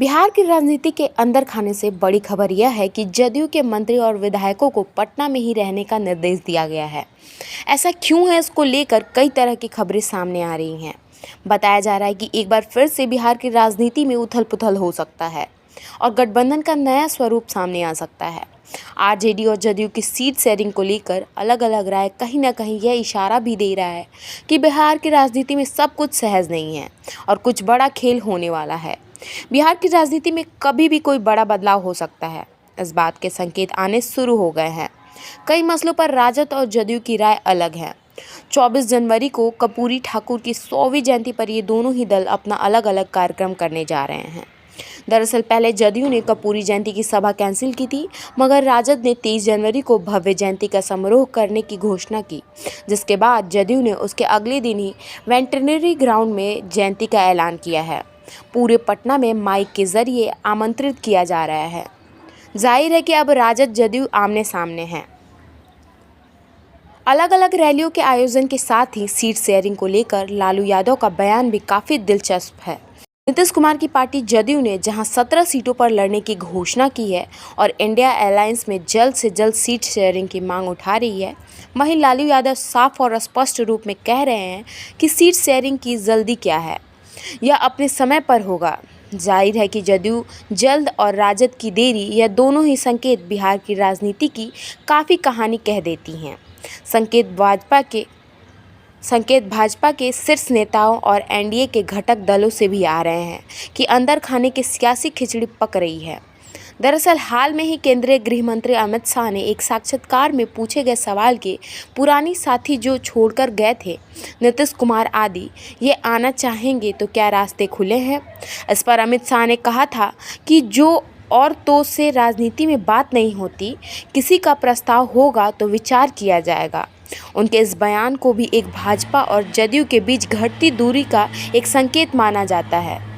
बिहार की राजनीति के अंदर खाने से बड़ी खबर यह है कि जदयू के मंत्री और विधायकों को पटना में ही रहने का निर्देश दिया गया है। ऐसा क्यों है, इसको लेकर कई तरह की खबरें सामने आ रही हैं। बताया जा रहा है कि एक बार फिर से बिहार की राजनीति में उथल-पुथल हो सकता है और गठबंधन का नया स्वरूप सामने आ सकता है। आरजेडी और जदयू की सीट शेयरिंग को लेकर अलग-अलग राय कहीं ना कहीं यह इशारा भी दे रहा है कि बिहार की राजनीति में सब कुछ सहज नहीं है और कुछ बड़ा खेल होने वाला है। बिहार की राजनीति में कभी भी कोई बड़ा बदलाव हो सकता है, इस बात के संकेत आने शुरू हो गए हैं। कई मसलों पर राजद और जदयू की राय अलग है। 24 जनवरी को कर्पूरी ठाकुर की 100वीं जयंती पर ये दोनों ही दल अपना अलग अलग कार्यक्रम करने जा रहे हैं। दरअसल पहले जदयू ने कर्पूरी जयंती की सभा कैंसिल की थी, मगर राजद ने 23 जनवरी को भव्य जयंती का समारोह करने की घोषणा की, जिसके बाद जदयू ने उसके अगले दिन ही वेटरनरी ग्राउंड में जयंती का ऐलान किया है। पूरे पटना में माइक के जरिए आमंत्रित किया जा रहा है। जाहिर है कि अब राजद जदयू आमने सामने हैं। अलग अलग रैलियों के आयोजन के साथ ही सीट शेयरिंग को लेकर लालू यादव का बयान भी काफ़ी दिलचस्प है। नीतीश कुमार की पार्टी जदयू ने जहां 17 सीटों पर लड़ने की घोषणा की है और इंडिया अलायंस में जल्द से जल्द सीट शेयरिंग की मांग उठा रही है, वहीं लालू यादव साफ और स्पष्ट रूप में कह रहे हैं कि सीट शेयरिंग की जल्दी क्या है, यह अपने समय पर होगा। जाहिर है कि जदयू जल्द और राजद की देरी, यह दोनों ही संकेत बिहार की राजनीति की काफ़ी कहानी कह देती हैं। संकेत भाजपा के शीर्ष नेताओं और एनडीए के घटक दलों से भी आ रहे हैं कि अंदर खाने की सियासी खिचड़ी पक रही है। दरअसल हाल में ही केंद्रीय गृह मंत्री अमित शाह ने एक साक्षात्कार में पूछे गए सवाल के पुरानी साथी जो छोड़कर गए थे, नीतीश कुमार आदि, ये आना चाहेंगे तो क्या रास्ते खुले हैं। इस पर अमित शाह ने कहा था कि जो और तो से राजनीति में बात नहीं होती, किसी का प्रस्ताव होगा तो विचार किया जाएगा। उनके इस बयान को भी एक भाजपा और जदयू के बीच घटती दूरी का एक संकेत माना जाता है।